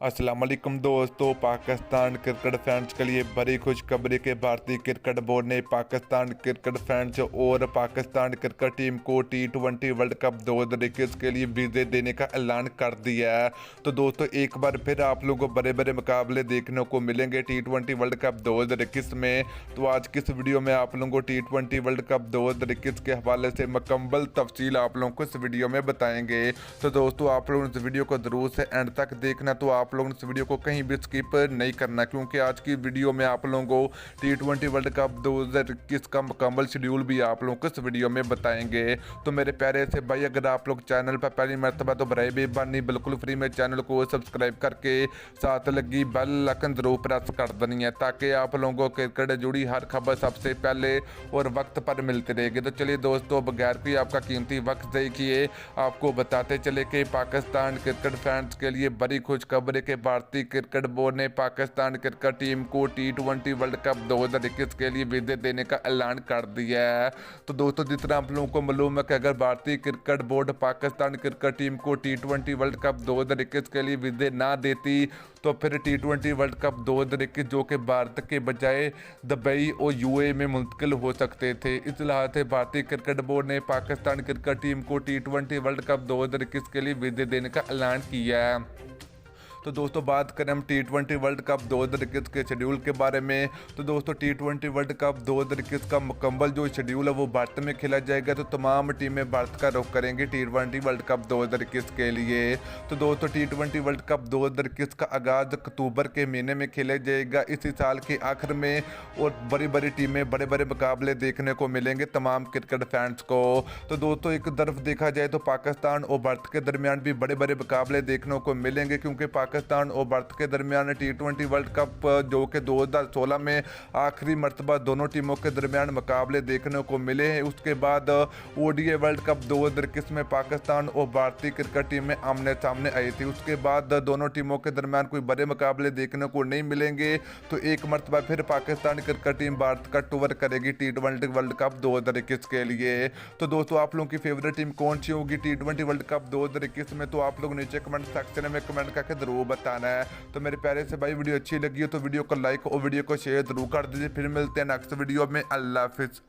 अस्सलाम वालेकुम दोस्तों। पाकिस्तान क्रिकेट फैंस के लिए बड़ी खुशखबरी के भारतीय क्रिकेट बोर्ड ने पाकिस्तान क्रिकेट फैंस और पाकिस्तान क्रिकेट टीम को T20 वर्ल्ड कप 2021 के लिए वीज़े देने का ऐलान कर दिया है। तो दोस्तों एक बार फिर आप लोगों को बड़े बड़े मुकाबले देखने को मिलेंगे T20 वर्ल्ड कप 2021 में। तो आज की इस वीडियो में आप लोगों को T20 वर्ल्ड कप 2021 के हवाले से मुकम्मल तफसील आप लोगों को इस वीडियो में बताएंगे। तो दोस्तों आप लोगों ने इस वीडियो को ज़रूर से एंड तक देखना। तो आप लोगों ने इस वीडियो को कहीं भी स्किप नहीं करना, क्योंकि आज की वीडियो में आप लोगों को T20 वर्ल्ड कप 2021 का मुकम्मल शेड्यूल भी आप लोगों को इस वीडियो में बताएंगे। तो मेरे प्यारे से भाई, अगर आप लोग चैनल पर पहली मरतबा तो बराए बेबानी बिल्कुल फ्री में चैनल को सब्सक्राइब करके साथ लगी बेल आइकन जरूर प्रेस कर देनी है, ताकि आप लोगों को क्रिकेट जुड़ी हर खबर सबसे पहले और वक्त पर मिलती रहेगी। तो चलिए दोस्तों, बगैर कोई आपका कीमती वक्त ज़ाया किए आपको बताते चले कि पाकिस्तान क्रिकेट फैंस के लिए बड़ी खुशखबरी के भारतीय क्रिकेट बोर्ड ने पाकिस्तान क्रिकेट टीम को T20 वर्ल्ड कप 2021 के लिए वीज़े देने का ऐलान कर दिया है। तो दोस्तों जिस तरह आप लोगों को मालूम है कि अगर भारतीय cricket board Pakistan cricket team को T20 वर्ल्ड कप 2021 के लिए वीज़े ना देती तो फिर T20 वर्ल्ड कप 2021 जो कि भारत के बजाय दुबई और UAE में मुंतकिल हो सकते थे। इस लिहाज से भारतीय क्रिकेट बोर्ड ने पाकिस्तान क्रिकेट टीम को T20 वर्ल्ड कप 2021 के लिए वीज़े देने का ऐलान किया है। तो दोस्तों बात करें हम T20 वर्ल्ड कप 2021 के शेड्यूल के बारे में, तो दोस्तों T20 वर्ल्ड कप 2021 का मुकम्मल जो शेड्यूल है वो भारत में खेला जाएगा। तो तमाम टीमें भारत का रुख करेंगी T20 वर्ल्ड कप 2021 के लिए। तो दोस्तों T20 वर्ल्ड कप 2021 का आगाज़ अक्टूबर के महीने में खेला जाएगा, इसी साल के आखिर में। और बड़ी बड़ी टीमें बड़े बड़े मुकाबले देखने को मिलेंगे तमाम क्रिकेट फैंस को। तो दोस्तों एक तरफ देखा जाए तो पाकिस्तान और भारत के दरमियान भी बड़े बड़े मुकाबले देखने को मिलेंगे, क्योंकि पाकिस्तान और भारत के दरमियान T20 वर्ल्ड कप जो कि 2016 में आखिरी मरतबा दोनों टीमों के दरमियान मुकाबले देखने को मिले हैं। उसके बाद ODI वर्ल्ड कप 2021 में पाकिस्तान और भारतीय क्रिकेट टीमें आमने सामने आई थी। उसके बाद दोनों टीमों के दरमियान कोई बड़े मुकाबले देखने को नहीं मिलेंगे। तो एक मरतबा फिर पाकिस्तान क्रिकेट टीम भारत का टूर करेगी T20 वर्ल्ड कप 2021 के लिए। तो दोस्तों आप लोगों की फेवरेट टीम कौन सी होगी T20 वर्ल्ड कप 2021 में, तो आप लोग नीचे कमेंट सेक्शन में कमेंट करके जरूर बताना है। तो मेरे प्यारे से भाई, वीडियो अच्छी लगी हो तो वीडियो को लाइक और वीडियो को शेयर जरूर कर दीजिए। फिर मिलते हैं नेक्स्ट वीडियो में। अल्लाह हाफिज़।